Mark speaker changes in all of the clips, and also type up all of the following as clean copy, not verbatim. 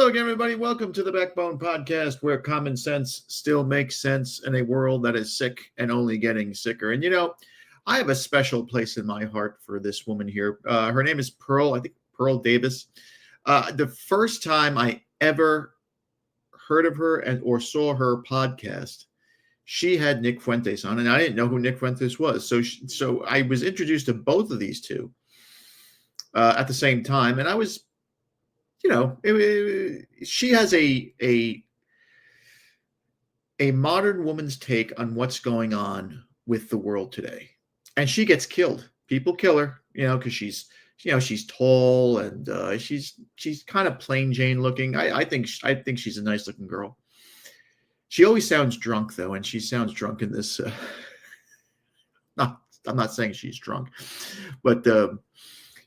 Speaker 1: again, everybody. Welcome to the Backbone Podcast, where common sense still makes sense in a world that is sick and only getting sicker. And, I have a special place in my heart for this woman here. Her name is Pearl, I think Pearl Davis. The first time I ever heard of her or saw her podcast, she had Nick Fuentes on, and I didn't know who Nick Fuentes was. So I was introduced to both of these two at the same time, and I was, she has a modern woman's take on what's going on with the world today, and she gets killed. People kill her, because she's tall and she's kind of plain Jane looking. I think she's a nice looking girl. She always sounds drunk though, and she sounds drunk in this. I'm not saying she's drunk, but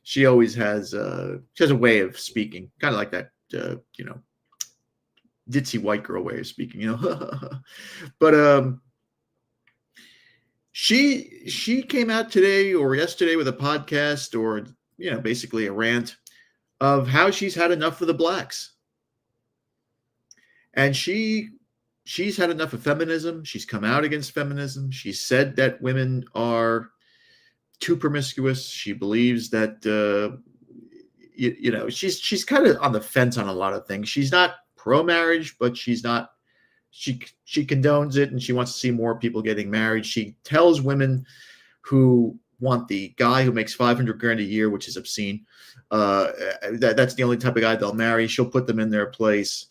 Speaker 1: she always has she has a way of speaking, kind of like that, ditzy white girl way of speaking, But she came out today or yesterday with a podcast, or basically a rant of how she's had enough of the blacks, and she's had enough of feminism. She's come out against feminism. She said that women are too promiscuous. She believes that she's kind of on the fence on a lot of things. She's not pro-marriage, but she's not. She condones it, and she wants to see more people getting married. She tells women who want the guy who makes $500,000 a year, which is obscene, that's the only type of guy they'll marry. She'll put them in their place.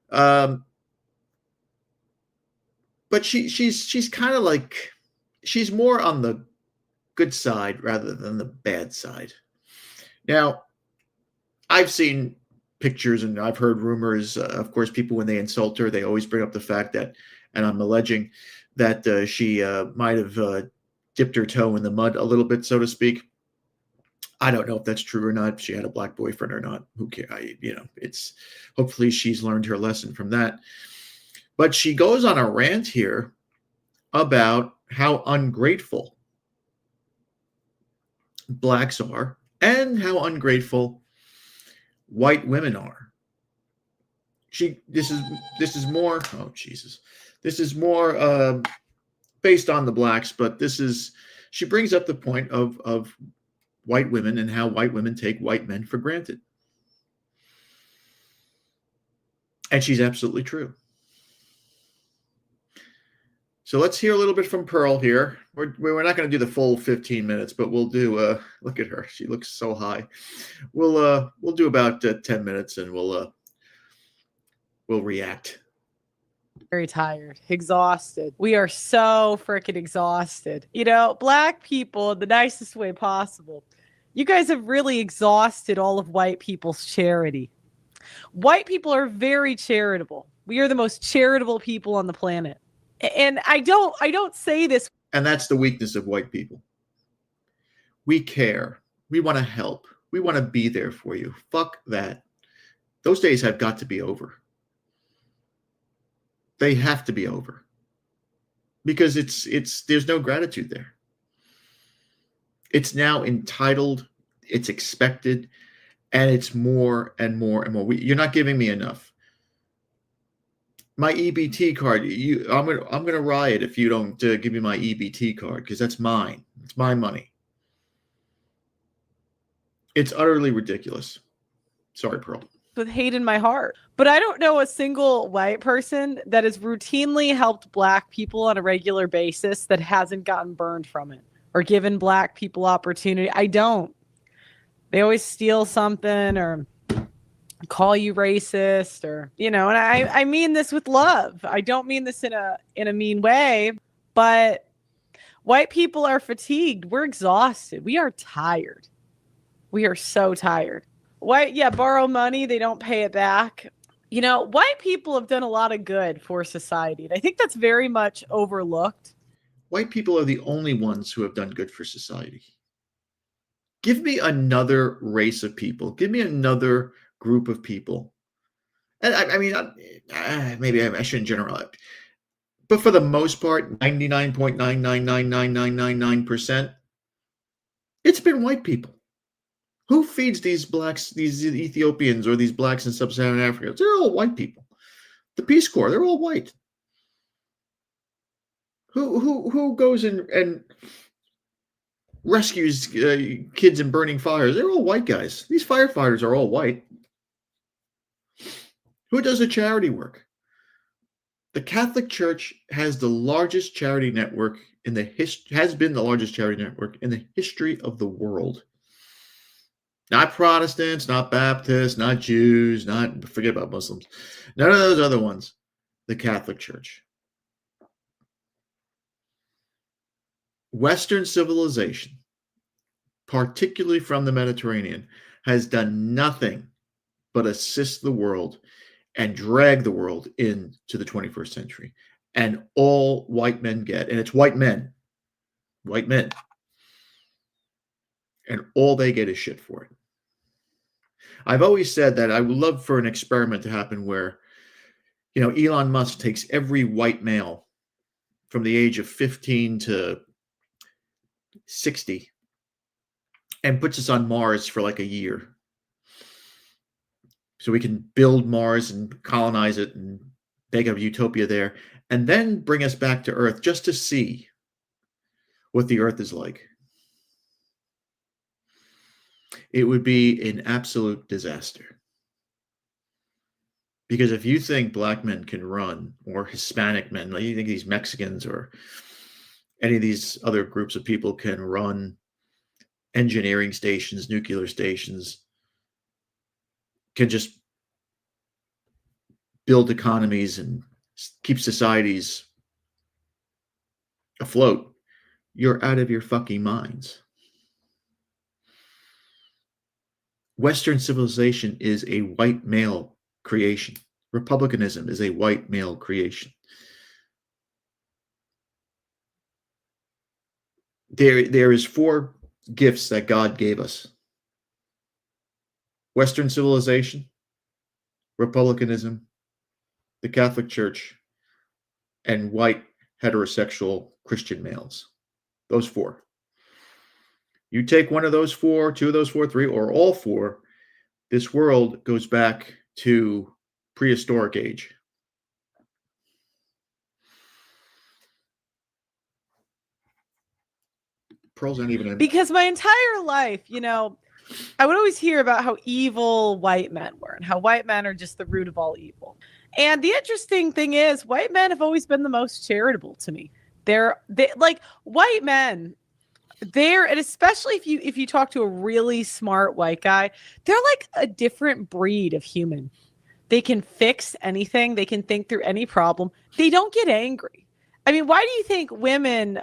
Speaker 1: But she's kind of like, she's more on the good side rather than the bad side. Now, I've seen pictures and I've heard rumors. Of course, people, when they insult her, they always bring up the fact that, and I'm alleging that she might have dipped her toe in the mud a little bit, so to speak. I don't know if that's true or not, if she had a black boyfriend or not. Who cares? It's hopefully she's learned her lesson from that. But she goes on a rant here about how ungrateful blacks are and how ungrateful white women are. This is more, oh Jesus, this is more based on the blacks, but she brings up the point of white women and how white women take white men for granted. And she's absolutely true. So let's hear a little bit from Pearl here. We're not going to do the full 15 minutes, but we'll do. Look at her; she looks so high. We'll do about 10 minutes, and we'll react.
Speaker 2: Very tired, exhausted. We are so freaking exhausted. Black people in the nicest way possible. You guys have really exhausted all of white people's charity. White people are very charitable. We are the most charitable people on the planet. And I don't say this.
Speaker 1: And that's the weakness of white people. We care. We want to help. We want to be there for you. Fuck that. Those days have got to be over. They have to be over. Because there's no gratitude there. It's now entitled, it's expected, and it's more and more and more. You're not giving me enough. My EBT card, I'm gonna riot if you don't give me my EBT card, because that's mine. It's my money. It's utterly ridiculous. Sorry, Pearl.
Speaker 2: With hate in my heart. But I don't know a single white person that has routinely helped black people on a regular basis that hasn't gotten burned from it or given black people opportunity. I don't. They always steal something or call you racist, or and I mean this with love. I don't mean this in a mean way, but white people are fatigued. We're exhausted. We are tired. We are so tired. Borrow money, they don't pay it back. White people have done a lot of good for society, and I think that's very much overlooked.
Speaker 1: White people are the only ones who have done good for society. Give me another race of people. Give me another group of people. And maybe I shouldn't generalize, but for the most part, 99.9999999%, it's been white people. Who feeds these blacks, these Ethiopians or these blacks in sub-Saharan Africa? They're all white people. The Peace Corps, they're all white. Who goes and rescues kids in burning fires? They're all white guys. These firefighters are all white. Who does the charity work? The Catholic Church has the largest charity network has been the largest charity network in the history of the world. Not Protestants, not Baptists, not Jews, forget about Muslims. None of those other ones. The Catholic Church. Western civilization, particularly from the Mediterranean, has done nothing but assist the world and drag the world into the 21st century. And all white men get, and it's white men, and all they get is shit for it. I've always said that I would love for an experiment to happen where, Elon Musk takes every white male from the age of 15 to 60 and puts us on Mars for like a year. So we can build Mars and colonize it and make a utopia there, and then bring us back to Earth just to see what the Earth is like. It would be an absolute disaster. Because if you think black men can run, or Hispanic men, like you think these Mexicans or any of these other groups of people can run engineering stations, nuclear stations, can just build economies and keep societies afloat, you're out of your fucking minds. Western civilization is a white male creation. Republicanism is a white male creation. There is 4 gifts that God gave us: Western civilization, republicanism, the Catholic Church, and white heterosexual Christian males. Those 4. You take one of those 4, 2 of those 4, 3, or all 4, this world goes back to prehistoric age. Pearl's not even in.
Speaker 2: Because my entire life, I would always hear about how evil white men were and how white men are just the root of all evil. And the interesting thing is, white men have always been the most charitable to me. They like white men. And especially if you talk to a really smart white guy, they're like a different breed of human. They can fix anything. They can think through any problem. They don't get angry. I mean, why do you think women,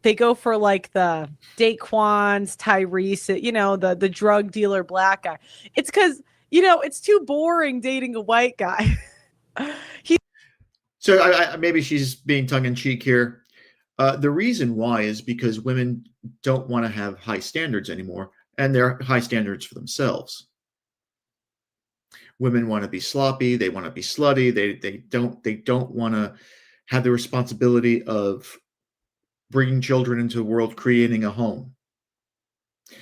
Speaker 2: they go for like the Daquans, Tyrese, the drug dealer black guy? It's because, it's too boring dating a white guy.
Speaker 1: So maybe she's being tongue-in-cheek here. The reason why is because women don't want to have high standards anymore, and they're high standards for themselves. Women want to be sloppy. They want to be slutty. They don't want to have the responsibility of bringing children into the world, creating a home.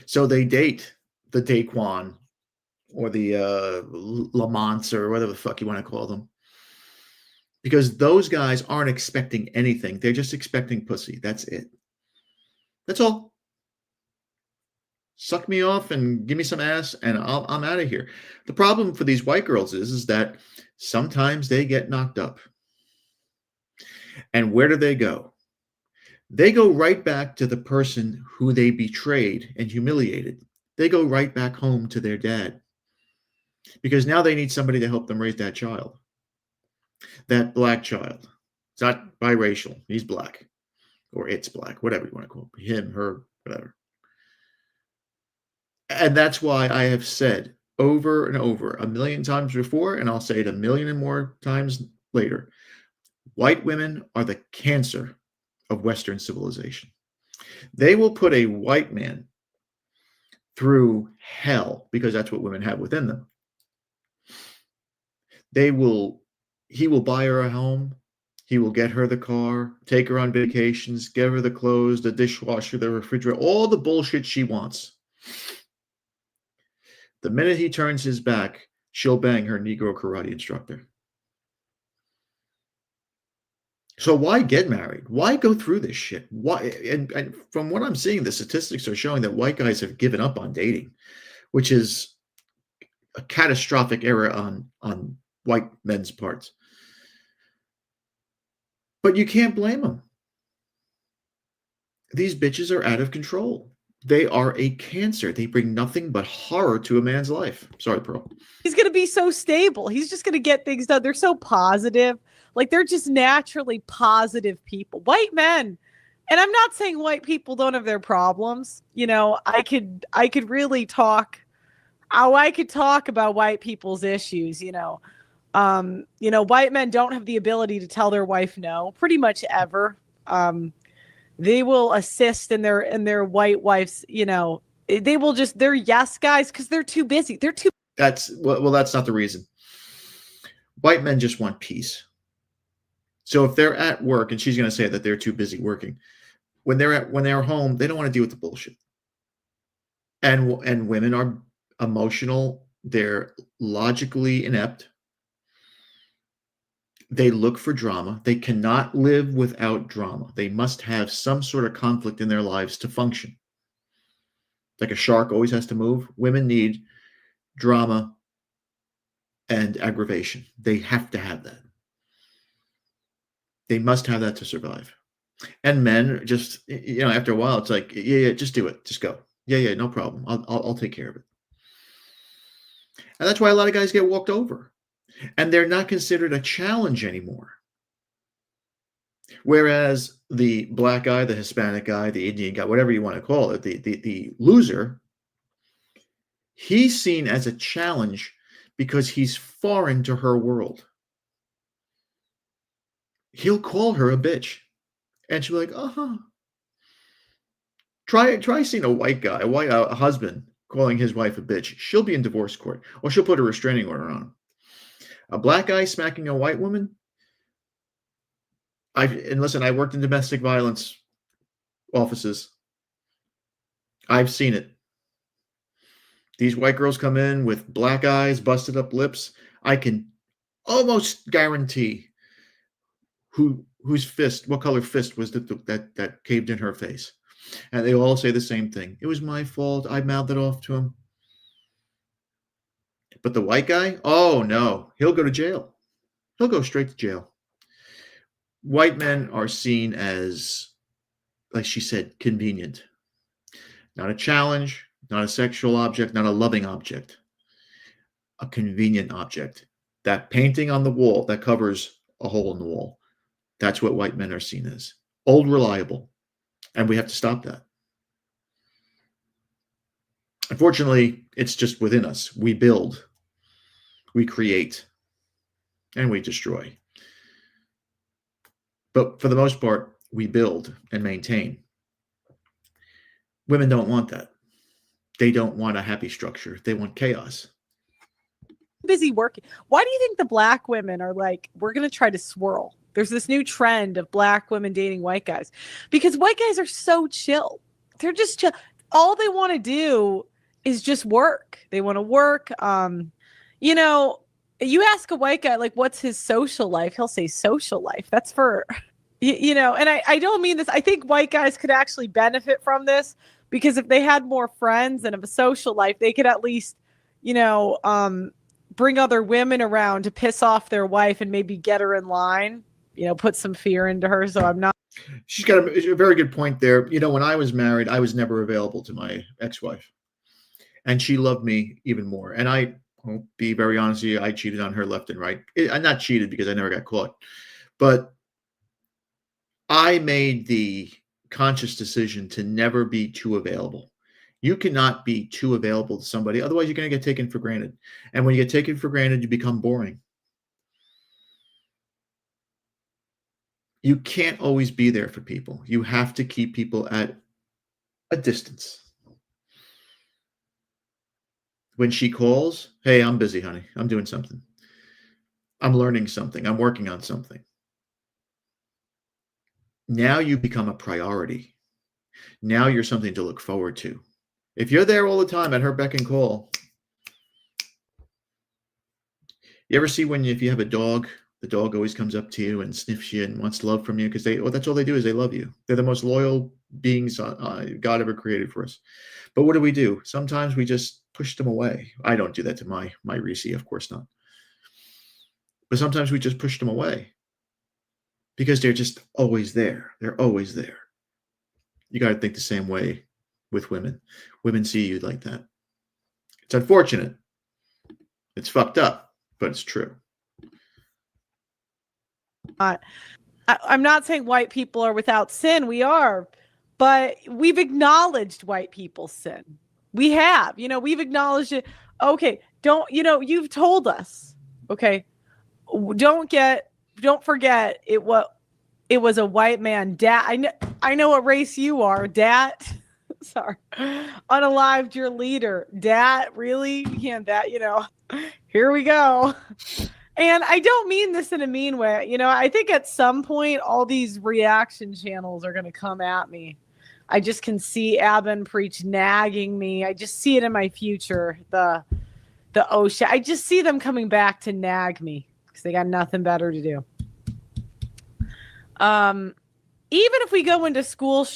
Speaker 1: So they date the Daquan or the Lamonts or whatever the fuck you want to call them. Because those guys aren't expecting anything. They're just expecting pussy. That's it. That's all. Suck me off and give me some ass and I'm out of here. The problem for these white girls is that sometimes they get knocked up. And where do they go? They go right back to the person who they betrayed and humiliated. They go right back home to their dad. Because now they need somebody to help them raise that child. That black child. It's not biracial. He's black. Or it's black. Whatever you want to call it. Him, her, whatever. And that's why I have said over and over 1,000,000 times before, and I'll say it 1,000,000 and more times later, white women are the cancer of Western civilization. They will put a white man through hell because that's what women have within them. He will buy her a home. He will get her the car, take her on vacations, give her the clothes, the dishwasher, the refrigerator, all the bullshit she wants. The minute he turns his back, she'll bang her Negro karate instructor. So why get married? Why go through this shit? Why? And from what I'm seeing, the statistics are showing that white guys have given up on dating, which is a catastrophic error on white men's parts. But you can't blame them. These bitches are out of control. They are a cancer. They bring nothing but horror to a man's life. Sorry, Pearl.
Speaker 2: He's going to be so stable. He's just going to get things done. They're so positive. Like, they're just naturally positive people. White men. And I'm not saying white people don't have their problems. You know, I could really talk. I could talk about white people's issues, you know. White men don't have the ability to tell their wife no pretty much ever. They will assist in their white wife's, you know, they're yes guys because they're too busy.
Speaker 1: That's not the reason. White men just want peace. So if they're at work, and she's going to say that they're too busy working, when they're home, they don't want to deal with the bullshit. And women are emotional. They're logically inept. They look for drama. They cannot live without drama. They must have some sort of conflict in their lives to function. Like a shark always has to move. Women need drama and aggravation. They have to have that. They must have that to survive. And men just, after a while, it's like, yeah, just do it. Just go. Yeah, no problem. I'll take care of it. And that's why a lot of guys get walked over. And they're not considered a challenge anymore. Whereas the black guy, the Hispanic guy, the Indian guy, whatever you want to call it, the loser, he's seen as a challenge because he's foreign to her world. He'll call her a bitch. And she'll be like, Try seeing a white guy, a husband calling his wife a bitch. She'll be in divorce court, or she'll put a restraining order on him. A black guy smacking a white woman. I worked in domestic violence offices. I've seen it. These white girls come in with black eyes, busted up lips. I can almost guarantee what color fist was that caved in her face. And they all say the same thing. It was my fault. I mouthed it off to him. But the white guy, oh no, he'll go to jail. He'll go straight to jail. White men are seen as, like she said, convenient. Not a challenge, not a sexual object, not a loving object. A convenient object. That painting on the wall that covers a hole in the wall. That's what white men are seen as. Old, reliable. And we have to stop that. Unfortunately, it's just within us. We build, we create, and we destroy. But for the most part, we build and maintain. Women don't want that. They don't want a happy structure. They want chaos.
Speaker 2: Busy working. Why do you think the black women are like, we're going to try to swirl? There's this new trend of black women dating white guys because white guys are so chill. They're just chill. All they want to do is just work. They want to work. You ask a white guy, like, what's his social life? He'll say social life. That's for, and I don't mean this. I think white guys could actually benefit from this because if they had more friends and of a social life, they could at least, bring other women around to piss off their wife and maybe get her in line, put some fear into her. So I'm not.
Speaker 1: She's got a very good point there. When I was married, I was never available to my ex-wife. And she loved me even more. And I will be very honest with you, I cheated on her left and right. I'm not cheated because I never got caught. But I made the conscious decision to never be too available. You cannot be too available to somebody. Otherwise, you're going to get taken for granted. And when you get taken for granted, you become boring. You can't always be there for people. You have to keep people at a distance. When she calls, hey, I'm busy, honey. I'm doing something. I'm learning something. I'm working on something. Now you become a priority. Now you're something to look forward to. If you're there all the time at her beck and call, You ever see if you have a dog, the dog always comes up to you and sniffs you and wants love from you because that's all they do is they love you. They're the most loyal beings God ever created for us. But what do? Sometimes we just push them away. I don't do that to my Reese, of course not. But sometimes we just push them away because they're just always there. They're always there. You got to think the same way with women. Women see you like that. It's unfortunate. It's fucked up, but it's true.
Speaker 2: I'm not saying white people are without sin. We are. But we've acknowledged white people's sin. We have. We've acknowledged it. Okay. You've told us. Okay. Don't forget it was a white man. Dad. I know what race you are. Dad. Sorry. Unalived your leader. Dad. Really? You can't that, Here we go. And I don't mean this in a mean way. I think at some point all these reaction channels are going to come at me. I just can see Abin Preach nagging me. I just see it in my future. The OSHA. I just see them coming back to nag me because they got nothing better to do. Even if we go into school,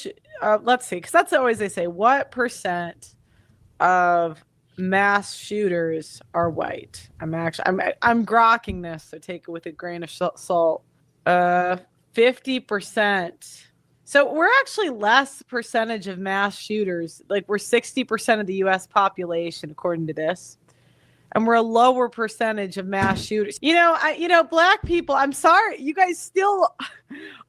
Speaker 2: let's see, because that's always they say, what % of mass shooters are white? I'm grokking this, so take it with a grain of salt. 50%. So we're actually less percentage of mass shooters. Like we're 60% of the U.S. population, according to this. And we're a lower percentage of mass shooters. Black people, I'm sorry, you guys still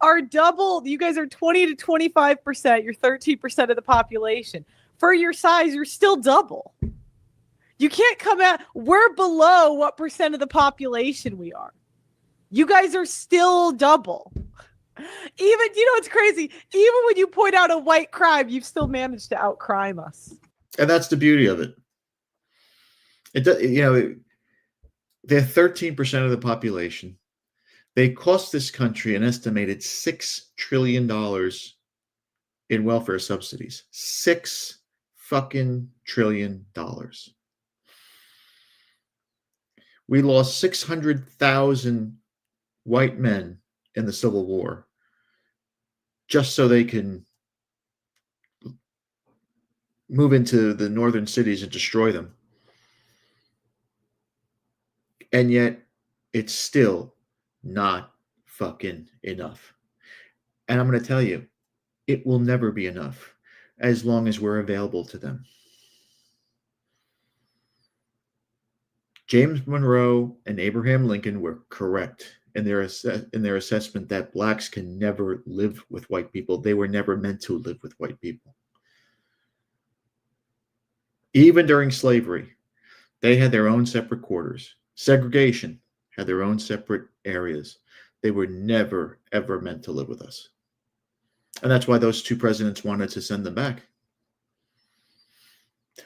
Speaker 2: are double. You guys are 20 to 25%. You're 13% of the population. For your size, you're still double. You can't come out. We're below what percent of the population we are. You guys are still double. Even, it's crazy. Even when you point out a white crime, you've still managed to outcrime us.
Speaker 1: And that's the beauty of it. They're 13% of the population. They cost this country an estimated $6 trillion in welfare subsidies. $6 fucking trillion. We lost 600,000 white men in the Civil War just so they can move into the northern cities and destroy them. And yet, it's still not fucking enough. And I'm going to tell you, it will never be enough as long as we're available to them. James Monroe and Abraham Lincoln were correct in their assessment that blacks can never live with white people. They were never meant to live with white people. Even during slavery, they had their own separate quarters. Segregation had their own separate areas. They were never, ever meant to live with us. And that's why those two presidents wanted to send them back.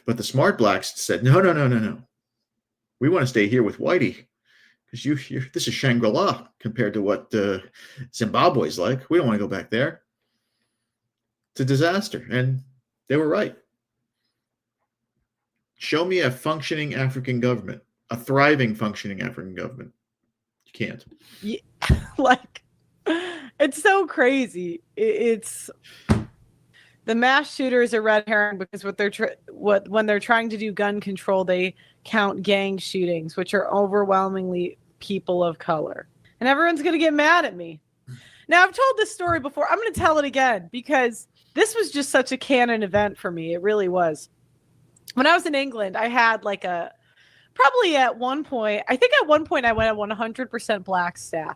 Speaker 1: But the smart blacks said, no. We want to stay here with Whitey because this is Shangri-La compared to what Zimbabwe's like. We don't want to go back there. It's a disaster. And they were right. Show me a functioning African government, a thriving functioning African government. You can't.
Speaker 2: Yeah, it's so crazy. It's the mass shooters are red herring because when they're trying to do gun control, they count gang shootings, which are overwhelmingly people of color. And everyone's going to get mad at me. Now, I've told this story before. I'm going to tell it again because this was just such a canon event for me. It really was. When I was in England, I had probably at one point I went at 100% black staff.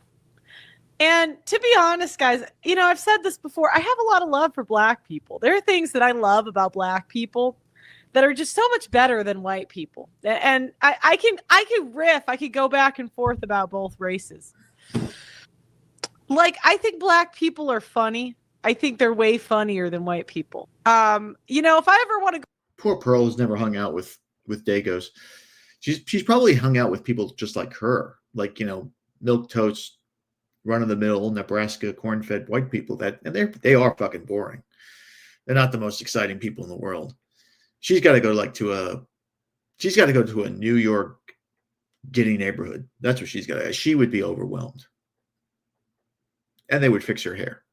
Speaker 2: And to be honest, guys, I've said this before. I have a lot of love for black people. There are things that I love about black people that are just so much better than white people. And I can riff. I could go back and forth about both races. I think black people are funny. I think they're way funnier than white people. If I ever want to go.
Speaker 1: Poor Pearl has never hung out with Dagos. She's probably hung out with people just like her, milk toast, run of the mill Nebraska corn-fed white people and they are fucking boring. They're not the most exciting people in the world. She's got to go to a New York giddy neighborhood. That's what she's got. She would be overwhelmed. And they would fix her hair.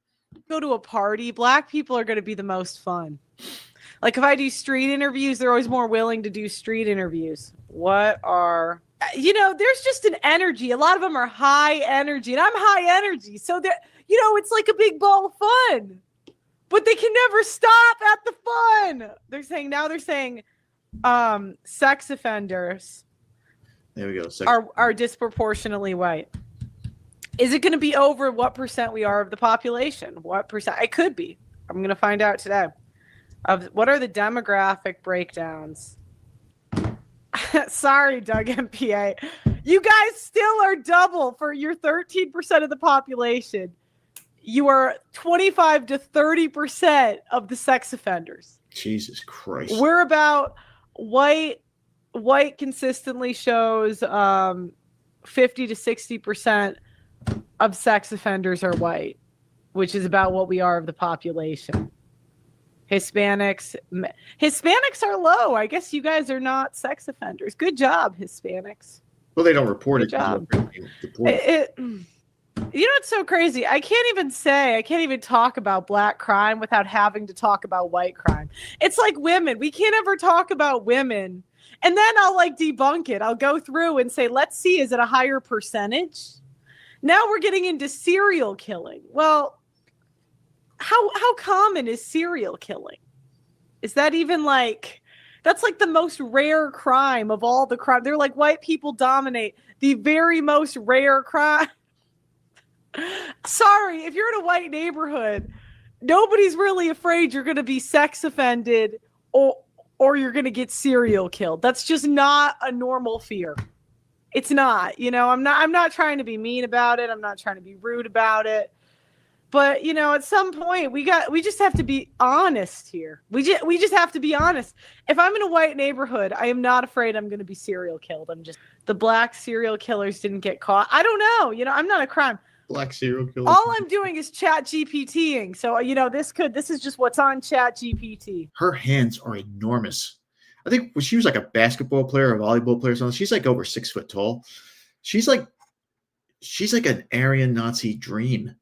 Speaker 2: Go to a party, black people are going to be the most fun. Like if I do street interviews, they're always more willing to do street interviews. There's just an energy. A lot of them are high energy, and I'm high energy. So it's like a big ball of fun, but they can never stop at the fun. They're saying sex offenders
Speaker 1: there we go.
Speaker 2: Are disproportionately white. Is it going to be over what percent we are of the population? What percent? It could be. I'm going to find out today. What are the demographic breakdowns? Sorry, Doug MPA. You guys still are double for your 13% of the population. You are 25 to 30% of the sex offenders.
Speaker 1: Jesus Christ.
Speaker 2: We're about white consistently shows 50 to 60% of sex offenders are white, which is about what we are of the population. Hispanics are low. I guess you guys are not sex offenders. Good job, Hispanics.
Speaker 1: Well, they don't report
Speaker 2: Good
Speaker 1: it.
Speaker 2: Job. It's so crazy. I can't even talk about black crime without having to talk about white crime. It's like women. We can't ever talk about women. And then I'll debunk it. I'll go through and say, let's see, is it a higher percentage? Now we're getting into serial killing. Well, how common is serial killing? Is that even that's the most rare crime of all the crime. They're like, white people dominate the very most rare crime. Sorry, if you're in a white neighborhood, nobody's really afraid you're going to be sex offended or you're going to get serial killed. That's just not a normal fear. It's not, I'm not trying to be mean about it. I'm not trying to be rude about it. But, at some point we just have to be honest here. We just have to be honest. If I'm in a white neighborhood, I am not afraid I'm going to be serial killed. The black serial killers didn't get caught. I don't know. I'm not a crime.
Speaker 1: Black serial killers.
Speaker 2: All I'm doing is chat GPTing. So, this is just what's on chat GPT.
Speaker 1: Her hands are enormous. I think she was like a basketball player, a volleyball player or something. She's over 6 foot tall. She's like an Aryan Nazi dream.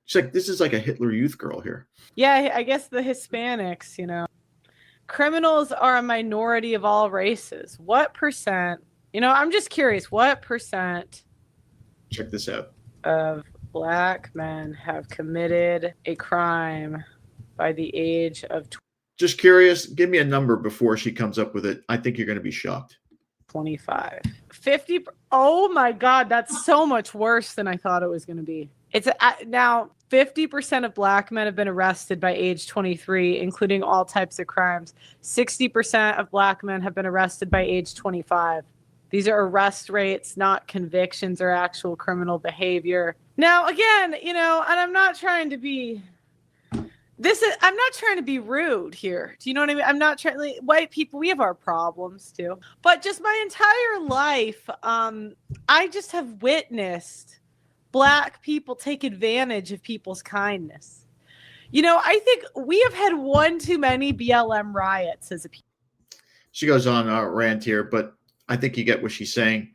Speaker 1: She's this is like a Hitler Youth girl here.
Speaker 2: Yeah, I guess the Hispanics, criminals are a minority of all races. What percent, I'm just curious, what percent
Speaker 1: check this out
Speaker 2: of black men have committed a crime by the age of
Speaker 1: Just curious, give me a number before she comes up with it. I think you're going to be shocked.
Speaker 2: 25. 50. Oh my God, that's so much worse than I thought it was going to be. It's now 50% of black men have been arrested by age 23, including all types of crimes. 60% of black men have been arrested by age 25. These are arrest rates, not convictions or actual criminal behavior. Now, again, and I'm not trying to be I'm not trying to be rude here. Do you know what I mean? I'm not trying. White people, we have our problems too. But just my entire life, I just have witnessed black people take advantage of people's kindness. I think we have had one too many BLM riots as a people.
Speaker 1: She goes on a rant here, but I think you get what she's saying,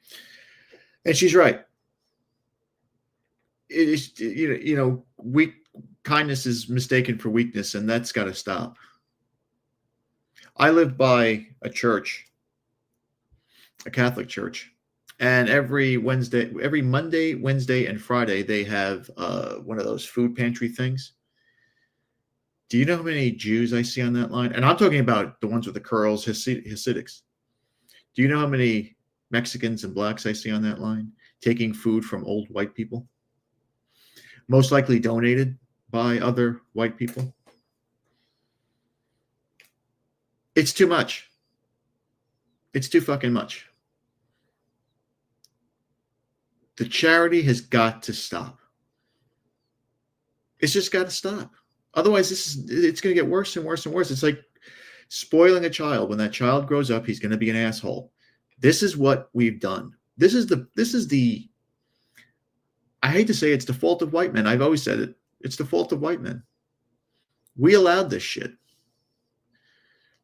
Speaker 1: and she's right. It is, kindness is mistaken for weakness, and that's got to stop. I live by a church, a Catholic church, and every Monday, Wednesday, and Friday, they have one of those food pantry things. Do you know how many Jews I see on that line? And I'm talking about the ones with the curls, Hasidics. Do you know how many Mexicans and blacks I see on that line taking food from old white people? Most likely donated by other white people. It's too much. It's too fucking much. The charity has got to stop. It's just got to stop. Otherwise, it's going to get worse and worse and worse. It's like spoiling a child. When that child grows up, he's going to be an asshole. This is what we've done. This is the I hate to say it's the fault of white men. I've always said it. It's the fault of white men. We allowed this shit.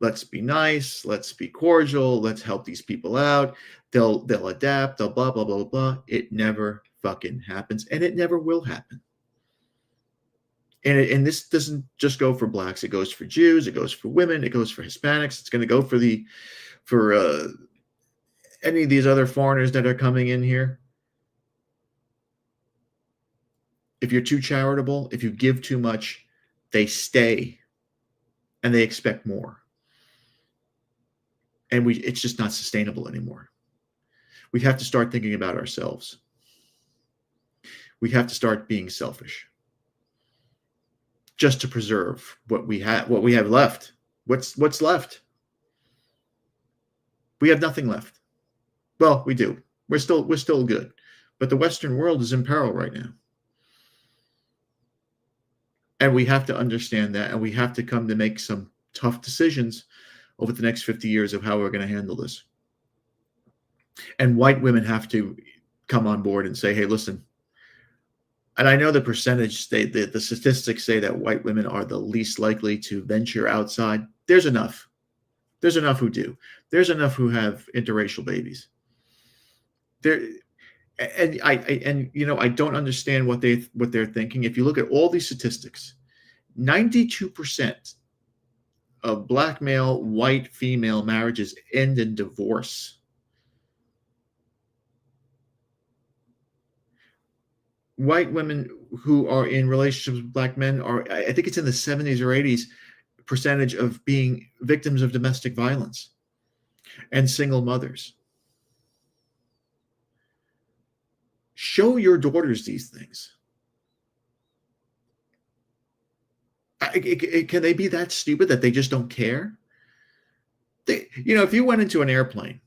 Speaker 1: let's be nice, let's be cordial, let's help these people out. They'll adapt, they'll blah, blah, blah, blah. It never fucking happens, and it never will happen. And this doesn't just go for blacks. It goes for Jews. It goes for women. It goes for Hispanics. It's going to go for any of these other foreigners that are coming in here. If you're too charitable, if you give too much, they stay and they expect more. And it's just not sustainable anymore. We have to start thinking about ourselves. We have to start being selfish, just to preserve what we have left. What's left? We have nothing left. Well, we do. We're still good. But the Western world is in peril right now. And we have to understand that, and we have to come to make some tough decisions over the next 50 years of how we're going to handle this. And white women have to come on board and say, hey, listen. And I know the percentage, the statistics say that white women are the least likely to venture outside. There's enough. There's enough who do. There's enough who have interracial babies. I don't understand what they're thinking. If you look at all these statistics, 92% of black male, white female marriages end in divorce. White women who are in relationships with black men are, I think it's in the 70s or 80s percentage of being victims of domestic violence and single mothers. Show your daughters these things. Can they be that stupid that they just don't care? If you went into an airplane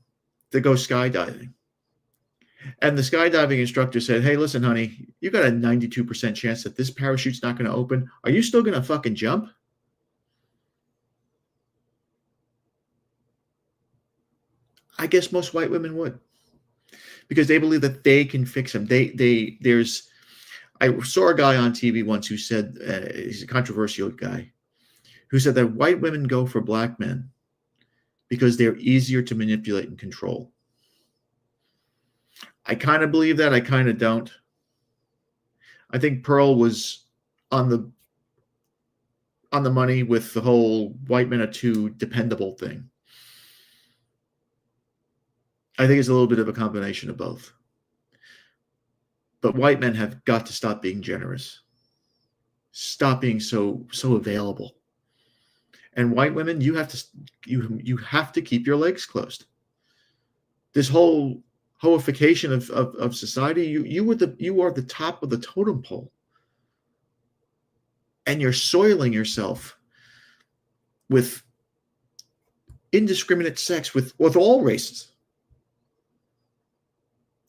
Speaker 1: to go skydiving, and the skydiving instructor said, hey, listen, honey, you got a 92% chance that this parachute's not going to open. Are you still going to fucking jump? I guess most white women would, because they believe that they can fix them. I saw a guy on TV once who said, he's a controversial guy, who said that white women go for black men because they're easier to manipulate and control. I kind of believe that. I kind of don't. I think Pearl was on the money with the whole white men are too dependable thing. I think it's a little bit of a combination of both. But white men have got to stop being generous. Stop being so available. And white women, you have to keep your legs closed. This whole hoification of society, you are the top of the totem pole. And you're soiling yourself with indiscriminate sex with all races.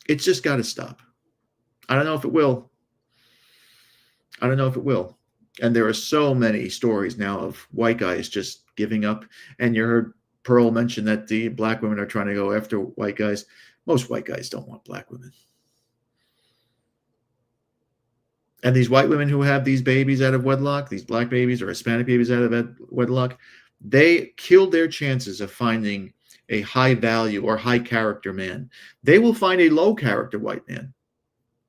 Speaker 1: It's just got to stop. I don't know if it will. And there are so many stories now of white guys just giving up. And you heard Pearl mention that the black women are trying to go after white guys. Most white guys don't want black women. And these white women who have these babies out of wedlock, these black babies or Hispanic babies out of wedlock, they killed their chances of finding a high value or high character man. They will find a low character white man.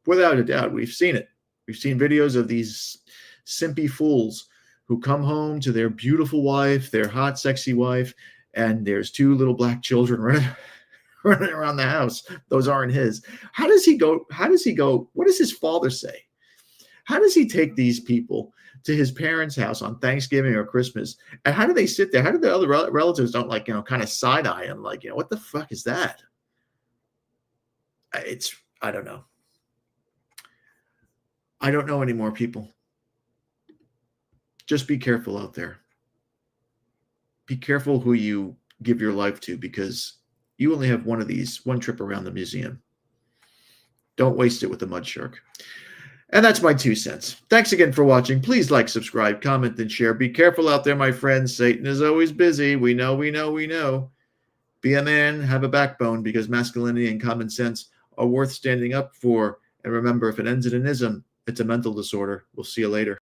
Speaker 1: Without a doubt, we've seen it. We've seen videos of these simpy fools who come home to their beautiful wife, their hot, sexy wife, and there's two little black children running around the house. Those aren't his. How does he go? What does his father say? How does he take these people to his parents' house on Thanksgiving or Christmas? And how do they sit there? How do the other relatives don't kind of side eye him? What the fuck is that? I don't know. I don't know anymore, people. Just be careful out there. Be careful who you give your life to, because you only have one trip around the museum. Don't waste it with a mud shark. And that's my 2 cents. Thanks again for watching. Please like, subscribe, comment, and share. Be careful out there, my friends. Satan is always busy. We know. Be a man, have a backbone, because masculinity and common sense are worth standing up for. And remember, if it ends in an ism, it's a mental disorder. We'll see you later.